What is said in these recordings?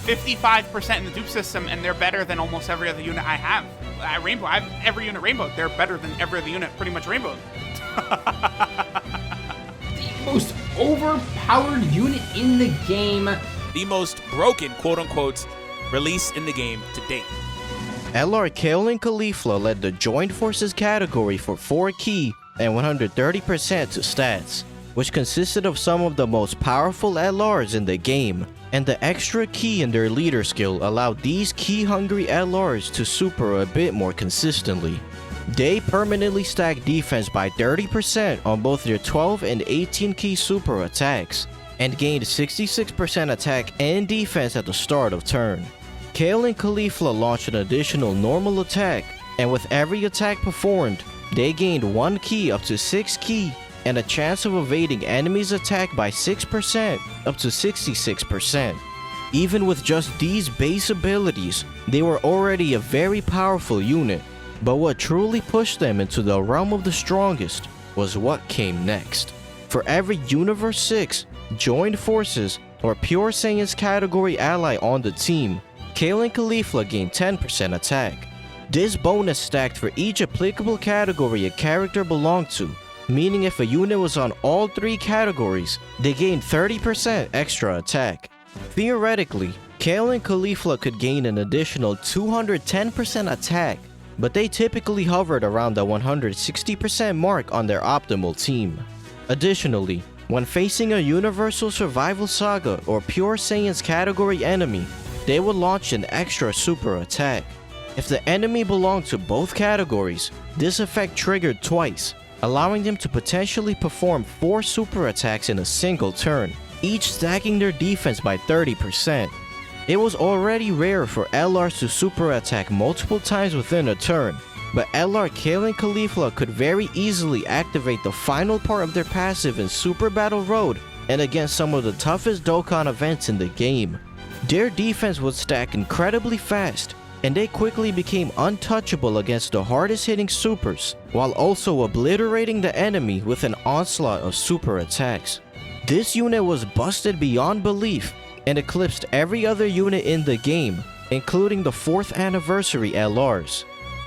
55% in the dupe system, and they're better than almost every other unit I have. At Rainbow, I have every unit Rainbow. They're better than every other unit pretty much Rainbow. The most overpowered unit in the game. The most broken, quote-unquote, release in the game to date. LR Kale and Caulifla led the Joined Forces category for 4 ki and 130% to stats, which consisted of some of the most powerful LRs in the game, and the extra ki in their leader skill allowed these ki-hungry LRs to super a bit more consistently. They permanently stacked defense by 30% on both their 12 and 18 ki super attacks, and gained 66% attack and defense at the start of turn. Kale and Caulifla launched an additional normal attack, and with every attack performed, they gained 1 ki up to 6 ki, and a chance of evading enemies' attack by 6% up to 66%. Even with just these base abilities, they were already a very powerful unit, but what truly pushed them into the realm of the strongest was what came next. For every Universe 6, Joined Forces, or Pure Saiyans category ally on the team, Kale and Caulifla gained 10% attack. This bonus stacked for each applicable category a character belonged to, meaning if a unit was on all 3 categories, they gained 30% extra attack. Theoretically, Kale and Caulifla could gain an additional 210% attack, but they typically hovered around the 160% mark on their optimal team. Additionally, when facing a Universal Survival Saga or Pure Saiyans category enemy, they would launch an extra super attack. If the enemy belonged to both categories, this effect triggered twice, allowing them to potentially perform 4 super attacks in a single turn, each stacking their defense by 30%. It was already rare for LRs to super attack multiple times within a turn, but LR Kale and Caulifla could very easily activate the final part of their passive in Super Battle Road and against some of the toughest Dokkan events in the game. Their defense would stack incredibly fast, and they quickly became untouchable against the hardest hitting supers, while also obliterating the enemy with an onslaught of super attacks. This unit was busted beyond belief and eclipsed every other unit in the game, including the 4th anniversary LRs.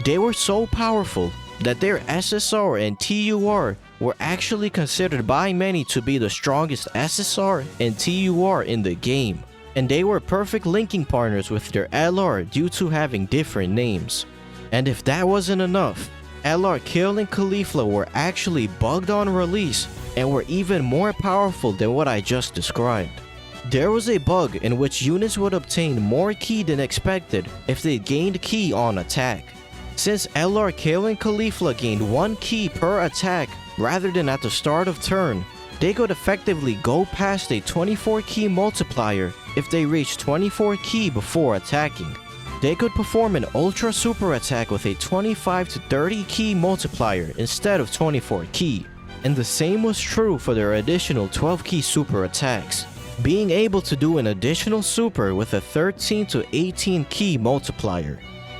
They were so powerful that their SSR and TUR were actually considered by many to be the strongest SSR and TUR in the game, and they were perfect linking partners with their LR due to having different names. And if that wasn't enough, LR Kale and Caulifla were actually bugged on release and were even more powerful than what I just described. There was a bug in which units would obtain more ki than expected if they gained ki on attack. Since LR Kale and Caulifla gained 1 ki per attack rather than at the start of turn, they could effectively go past a 24 ki multiplier if they reached 24 ki before attacking. They could perform an ultra super attack with a 25 to 30 ki multiplier instead of 24 ki, and the same was true for their additional 12 ki super attacks, being able to do an additional super with a 13 to 18 ki multiplier.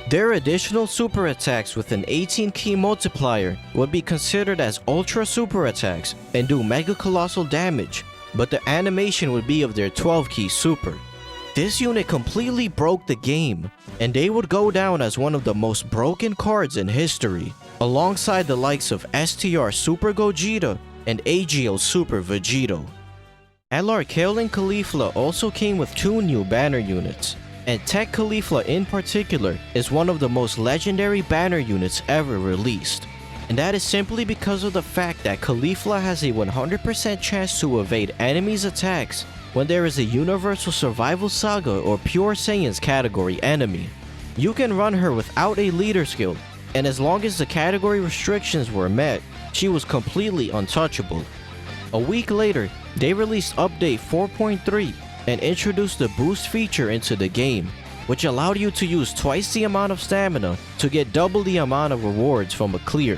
Their additional super attacks with an 18 ki multiplier would be considered as ultra super attacks and do mega colossal damage, but the animation would be of their 12 ki super. This unit completely broke the game, and they would go down as one of the most broken cards in history, alongside the likes of STR Super Gogeta and AGO Super Vegito. LR Kale and Caulifla also came with 2 new banner units, and Tech Caulifla in particular is one of the most legendary banner units ever released. And that is simply because of the fact that Caulifla has a 100% chance to evade enemies' attacks when there is a Universal Survival Saga or Pure Saiyans category enemy. You can run her without a leader skill, and as long as the category restrictions were met, she was completely untouchable. A week later, they released update 4.3 and introduced the boost feature into the game, which allowed you to use twice the amount of stamina to get double the amount of rewards from a clear.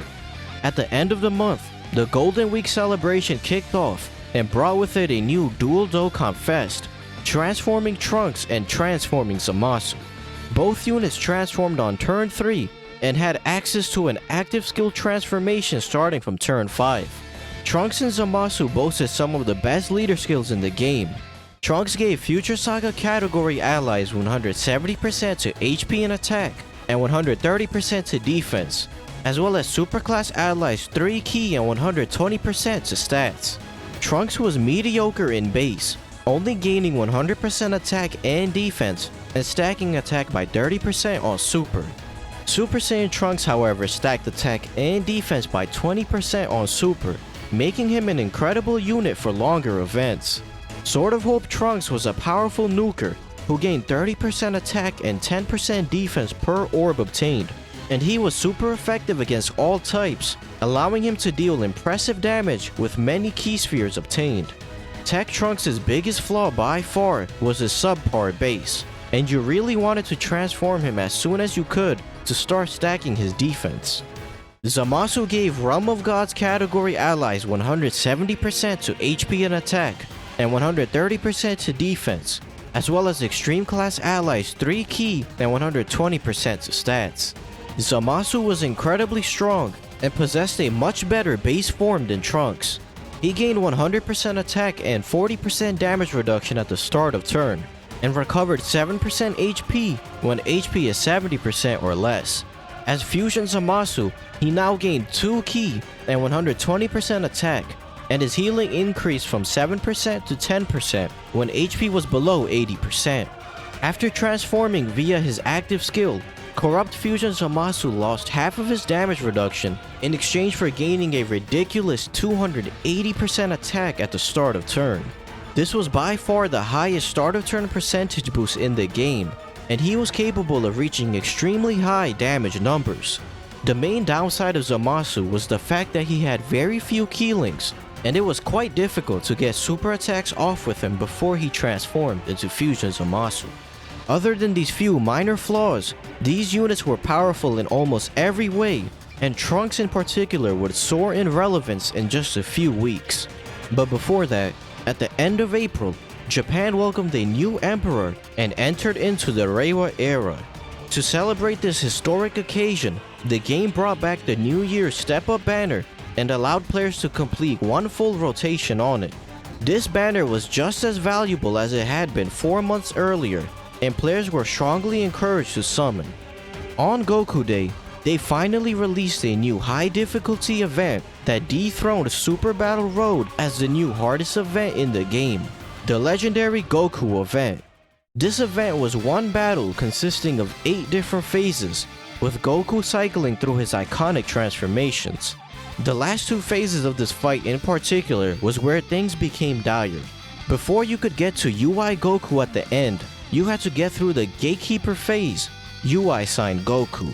At the end of the month, the Golden Week celebration kicked off and brought with it a new dual Dokkan Fest, transforming Trunks and transforming Zamasu. Both units transformed on turn 3 and had access to an active skill transformation starting from turn 5. Trunks and Zamasu boasted some of the best leader skills in the game, Trunks gave Future Saga category allies 170% to HP and attack, and 130% to defense, as well as Superclass allies 3 key and 120% to stats. Trunks was mediocre in base, only gaining 100% attack and defense, and stacking attack by 30% on Super. Super Saiyan Trunks, however, stacked attack and defense by 20% on Super, making him an incredible unit for longer events. Sword of Hope Trunks was a powerful nuker who gained 30% attack and 10% defense per orb obtained, and he was super effective against all types, allowing him to deal impressive damage with many key spheres obtained. Tech Trunks' biggest flaw by far was his subpar base, and you really wanted to transform him as soon as you could to start stacking his defense. Zamasu gave Realm of Gods category allies 170% to HP and attack, and 130% to defense, as well as Extreme Class allies 3 key and 120% to stats. Zamasu was incredibly strong and possessed a much better base form than Trunks. He gained 100% attack and 40% damage reduction at the start of turn, and recovered 7% HP when HP is 70% or less. As Fusion Zamasu, he now gained 2 key and 120% attack, and his healing increased from 7% to 10% when HP was below 80%. After transforming via his active skill, Corrupt Fusion Zamasu lost half of his damage reduction in exchange for gaining a ridiculous 280% attack at the start of turn. This was by far the highest start of turn percentage boost in the game, and he was capable of reaching extremely high damage numbers. The main downside of Zamasu was the fact that he had very few keylinks, and it was quite difficult to get super attacks off with him before he transformed into Fusion Zamasu. Other than these few minor flaws, these units were powerful in almost every way, and Trunks in particular would soar in relevance in just a few weeks. But before that, at the end of April, Japan welcomed a new emperor and entered into the Reiwa era. To celebrate this historic occasion, the game brought back the New Year's Step-Up banner and allowed players to complete one full rotation on it. This banner was just as valuable as it had been 4 months earlier, and players were strongly encouraged to summon. On Goku Day, they finally released a new high difficulty event that dethroned Super Battle Road as the new hardest event in the game, the legendary Goku event. This event was one battle consisting of 8 different phases, with Goku cycling through his iconic transformations. The last 2 phases of this fight in particular was where things became dire. Before you could get to UI Goku at the end, you had to get through the Gatekeeper phase, UI Sign Goku.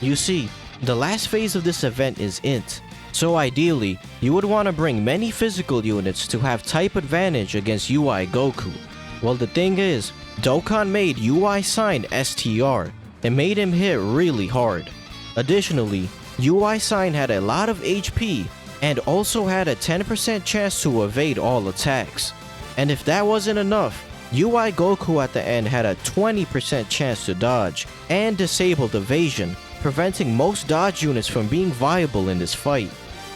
You see, the last phase of this event is Int, so ideally, you would want to bring many physical units to have type advantage against UI Goku. Well, the thing is, Dokkan made UI Sign STR and made him hit really hard. Additionally, UI Sign had a lot of HP and also had a 10% chance to evade all attacks. And if that wasn't enough, UI Goku at the end had a 20% chance to dodge and disabled evasion, preventing most dodge units from being viable in this fight.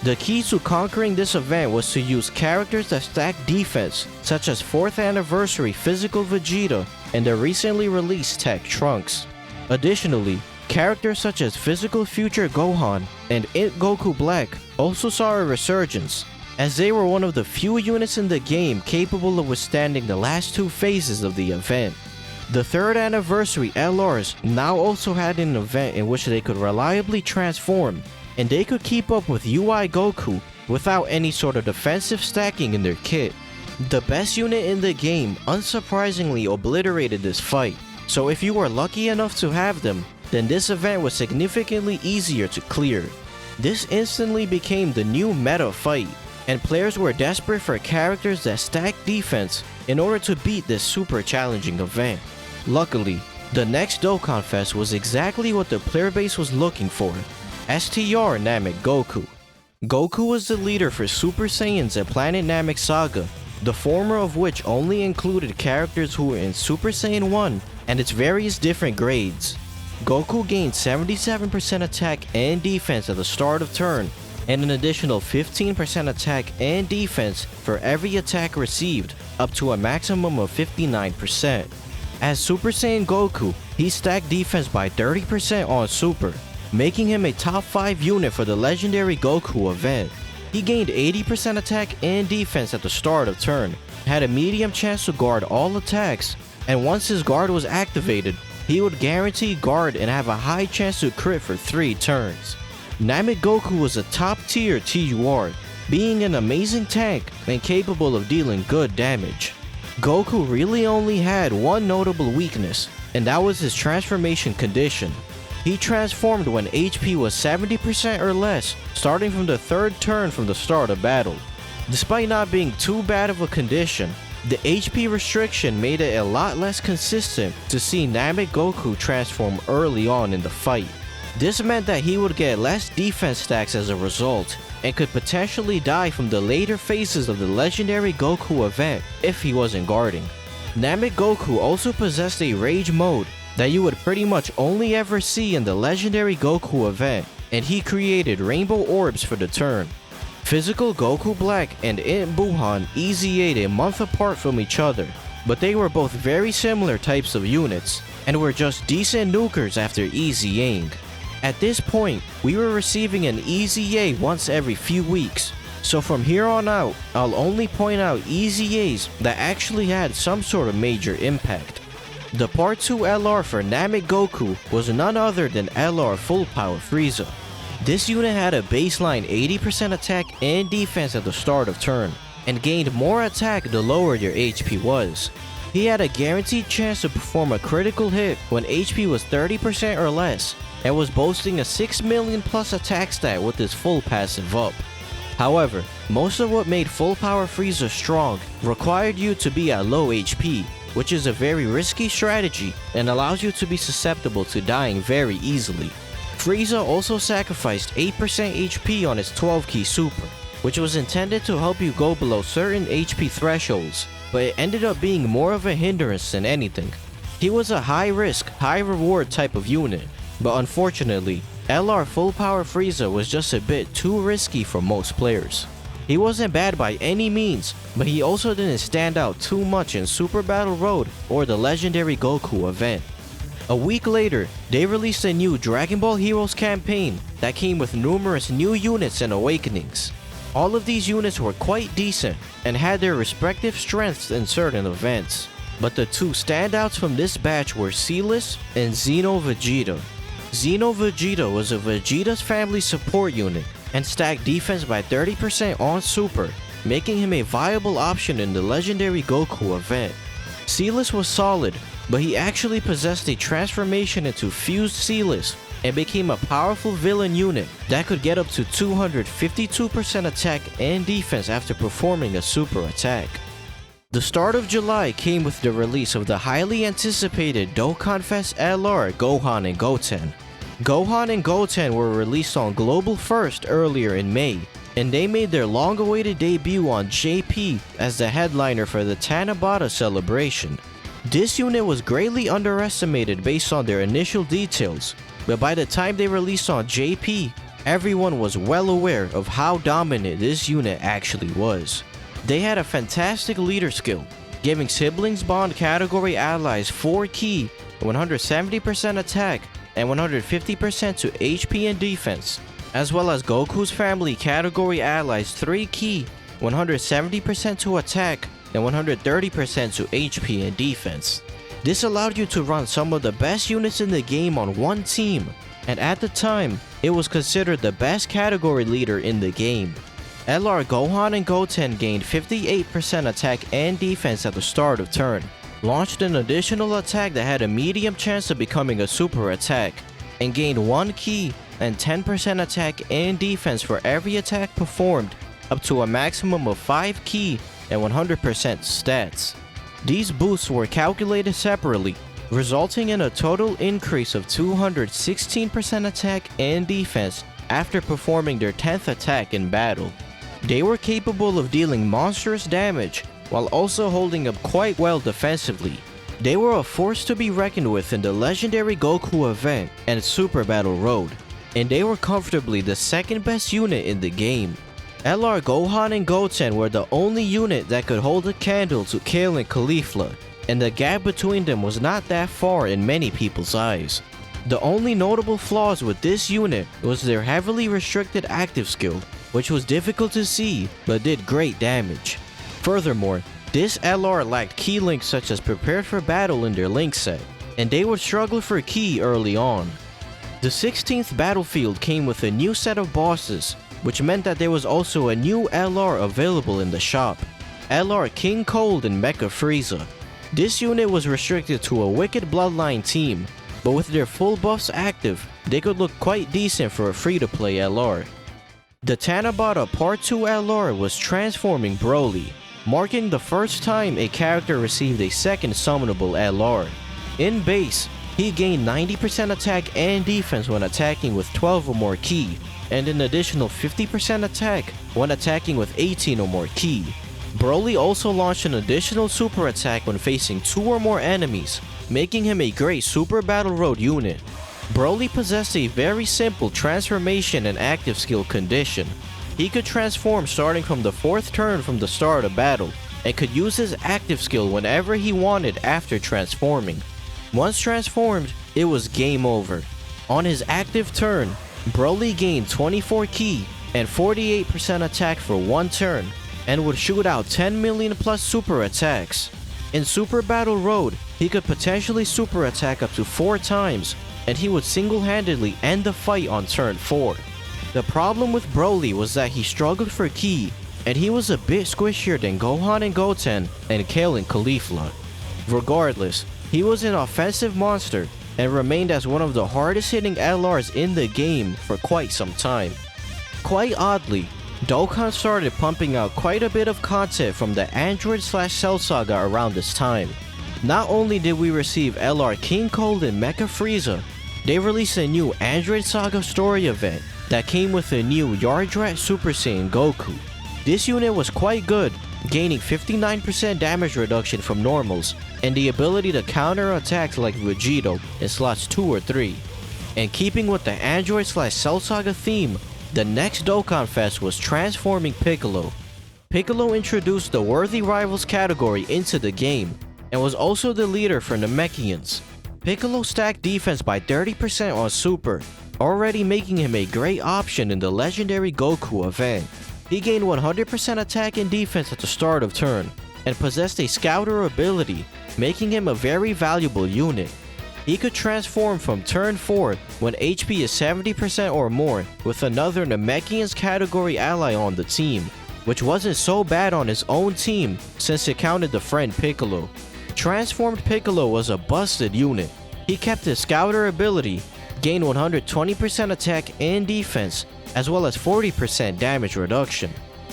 The key to conquering this event was to use characters that stack defense, such as 4th Anniversary Physical Vegeta and the recently released Tech Trunks. Additionally, characters such as Physical Future Gohan and Int Goku Black also saw a resurgence, as they were one of the few units in the game capable of withstanding the last 2 phases of the event. The 3rd Anniversary LRs now also had an event in which they could reliably transform, and they could keep up with UI Goku without any sort of defensive stacking in their kit. The best unit in the game unsurprisingly obliterated this fight, so if you were lucky enough to have them, then this event was significantly easier to clear. This instantly became the new meta fight, and players were desperate for characters that stack defense in order to beat this super challenging event. Luckily, the next Dokkan Fest was exactly what the player base was looking for: STR Namek Goku. Goku was the leader for Super Saiyans at Planet Namek Saga, the former of which only included characters who were in Super Saiyan 1 and its various different grades. Goku gained 77% attack and defense at the start of turn, and an additional 15% attack and defense for every attack received, up to a maximum of 59%. As Super Saiyan Goku, he stacked defense by 30% on Super, making him a top 5 unit for the legendary Goku event. He gained 80% attack and defense at the start of turn, had a medium chance to guard all attacks, and once his guard was activated, he would guarantee guard and have a high chance to crit for 3 turns. Namek Goku was a top tier TUR, being an amazing tank and capable of dealing good damage. Goku really only had one notable weakness, and that was his transformation condition. He transformed when HP was 70% or less, starting from the 3rd turn from the start of battle. Despite not being too bad of a condition, the HP restriction made it a lot less consistent to see Namek Goku transform early on in the fight. This meant that he would get less defense stacks as a result, and could potentially die from the later phases of the legendary Goku event if he wasn't guarding. Namek Goku also possessed a rage mode that you would pretty much only ever see in the legendary Goku event, and he created rainbow orbs for the turn. Physical Goku Black and Int Buhan EZA'd a month apart from each other, but they were both very similar types of units, and were just decent nukers after EZAing. At this point, we were receiving an EZA once every few weeks, so from here on out, I'll only point out EZAs that actually had some sort of major impact. The Part 2 LR for Namek Goku was none other than LR Full Power Frieza. This unit had a baseline 80% attack and defense at the start of turn, and gained more attack the lower your HP was. He had a guaranteed chance to perform a critical hit when HP was 30% or less, and was boasting a 6 million plus attack stat with his full passive up. However, most of what made Full Power Frieza strong required you to be at low HP, which is a very risky strategy and allows you to be susceptible to dying very easily. Frieza also sacrificed 8% HP on his 12-key super, which was intended to help you go below certain HP thresholds, but it ended up being more of a hindrance than anything. He was a high-risk, high-reward type of unit, but unfortunately, LR Full Power Frieza was just a bit too risky for most players. He wasn't bad by any means, but he also didn't stand out too much in Super Battle Road or the legendary Goku event. A week later, they released a new Dragon Ball Heroes campaign that came with numerous new units and awakenings. All of these units were quite decent and had their respective strengths in certain events, but the two standouts from this batch were Sealess and Xeno Vegeta. Xeno Vegeta was a Vegeta's family support unit and stacked defense by 30% on Super, making him a viable option in the legendary Goku event. Sealess was solid, but he actually possessed a transformation into Fused Sealess and became a powerful villain unit that could get up to 252% attack and defense after performing a super attack. The start of July came with the release of the highly anticipated Dokkan Fest LR Gohan and Goten. Gohan and Goten were released on Global First earlier in May, and they made their long-awaited debut on JP as the headliner for the Tanabata celebration. This unit was greatly underestimated based on their initial details, but by the time they released on JP, everyone was well aware of how dominant this unit actually was. They had a fantastic leader skill, giving Siblings Bond category allies 4 key, 170% attack, and 150% to HP and defense, as well as Goku's family category allies 3 key, 170% to attack, and 130% to HP and defense. This allowed you to run some of the best units in the game on one team, and at the time, it was considered the best category leader in the game. LR Gohan and Goten gained 58% attack and defense at the start of turn, launched an additional attack that had a medium chance of becoming a super attack, and gained 1 key and 10% attack and defense for every attack performed, up to a maximum of 5 key and 100% stats. These boosts were calculated separately, resulting in a total increase of 216% attack and defense after performing their 10th attack in battle. They were capable of dealing monstrous damage while also holding up quite well defensively. They were a force to be reckoned with in the legendary Goku event and Super Battle Road. and they were comfortably the second best unit in the game. LR Gohan and Goten were the only unit that could hold a candle to Kale and Caulifla, and the gap between them was not that far in many people's eyes. The only notable flaws with this unit was their heavily restricted active skill, which was difficult to see but did great damage. Furthermore, this LR lacked key links such as prepared for battle in their link set, and they would struggle for key early on. The 16th battlefield came with a new set of bosses, which meant that there was also a new LR available in the shop, LR King Cold and Mecha Frieza. This unit was restricted to a Wicked Bloodline team, but with their full buffs active, they could look quite decent for a free-to-play LR. The Tanabata Part 2 LR was Transforming Broly, marking the first time a character received a second summonable LR. In base, he gained 90% attack and defense when attacking with 12 or more ki, and an additional 50% attack when attacking with 18 or more ki. Broly also launched an additional super attack when facing 2 or more enemies, making him a great Super Battle Road unit. Broly possessed a very simple transformation and active skill condition. He could transform starting from the 4th turn from the start of battle, and could use his active skill whenever he wanted after transforming. Once transformed, it was game over. On his active turn, Broly gained 24 ki and 48% attack for 1 turn, and would shoot out 10 million plus super attacks. In Super Battle Road, he could potentially super attack up to 4 times, and he would single-handedly end the fight on turn 4. The problem with Broly was that he struggled for ki, and he was a bit squishier than Gohan and Goten and Kale and Caulifla. Regardless, he was an offensive monster and remained as one of the hardest hitting LRs in the game for quite some time. Quite oddly, Dokkan started pumping out quite a bit of content from the Android/Cell Saga around this time. Not only did we receive LR King Cold and Mecha Frieza, they released a new Android Saga story event that came with a new Yardrat Super Saiyan Goku. This unit was quite good, gaining 59% damage reduction from normals, and the ability to counter attacks like Vegito in slots 2 or 3. And keeping with the Android/Cell Saga theme, the next Dokkan Fest was Transforming Piccolo. Piccolo introduced the Worthy Rivals category into the game, and was also the leader for Namekians. Piccolo stacked defense by 30% on Super, already making him a great option in the legendary Goku event. He gained 100% attack and defense at the start of turn, and possessed a Scouter ability, making him a very valuable unit. He could transform from turn 4 when HP is 70% or more with another Namekians category ally on the team, which wasn't so bad on his own team since it counted the friend Piccolo. Transformed Piccolo was a busted unit. He kept his Scouter ability, gained 120% attack and defense, as well as 40% damage reduction.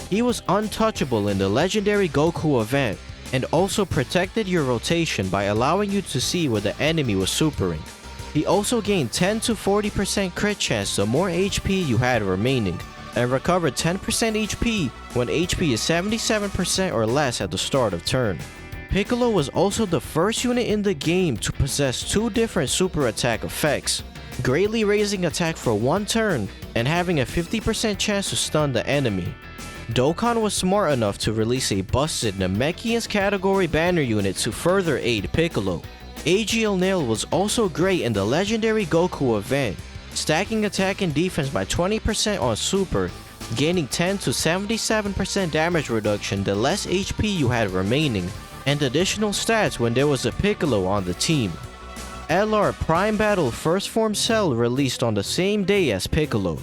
He was untouchable in the legendary Goku event, and also protected your rotation by allowing you to see where the enemy was supering. He also gained 10 to 40% crit chance the more HP you had remaining, and recovered 10% HP when HP is 77% or less at the start of turn. Piccolo was also the first unit in the game to possess 2 different super attack effects, greatly raising attack for 1 turn and having a 50% chance to stun the enemy. Dokkan was smart enough to release a busted Namekians category banner unit to further aid Piccolo. AGL Nail was also great in the legendary Goku event, stacking attack and defense by 20% on Super, gaining 10 to 77% damage reduction the less HP you had remaining, and additional stats when there was a Piccolo on the team. LR Prime Battle First Form Cell released on the same day as Piccolo.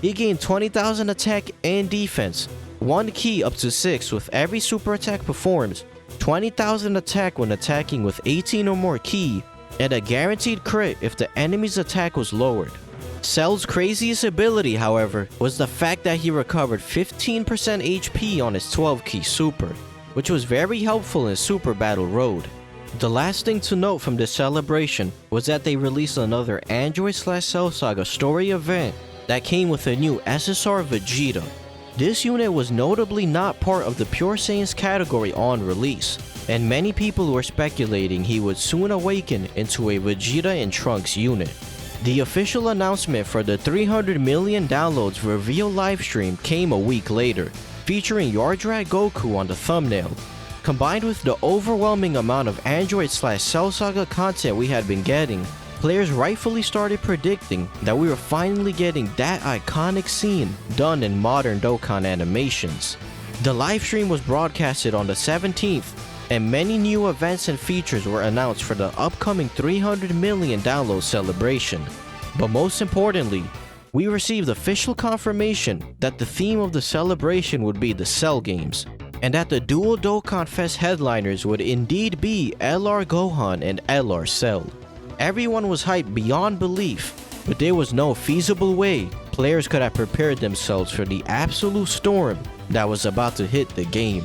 He gained 20,000 attack and defense, 1 ki up to 6 with every super attack performed, 20,000 attack when attacking with 18 or more ki, and a guaranteed crit if the enemy's attack was lowered. Cell's craziest ability, however, was the fact that he recovered 15% HP on his 12 ki super, which was very helpful in Super Battle Road. The last thing to note from this celebration was that they released another Android/Cell Saga story event that came with a new SSR Vegeta. This unit was notably not part of the Pure Saiyans category on release, and many people were speculating he would soon awaken into a Vegeta and Trunks unit. The official announcement for the 300 million downloads reveal livestream came a week later, featuring Yardrat Goku on the thumbnail. Combined with the overwhelming amount of Android/Cell Saga content we had been getting, players rightfully started predicting that we were finally getting that iconic scene done in modern Dokkan animations. The livestream was broadcasted on the 17th, and many new events and features were announced for the upcoming 300 million download celebration. But most importantly, we received official confirmation that the theme of the celebration would be the Cell games, and that the dual Dokkan Fest headliners would indeed be LR Gohan and LR Cell. Everyone was hyped beyond belief, but there was no feasible way players could have prepared themselves for the absolute storm that was about to hit the game.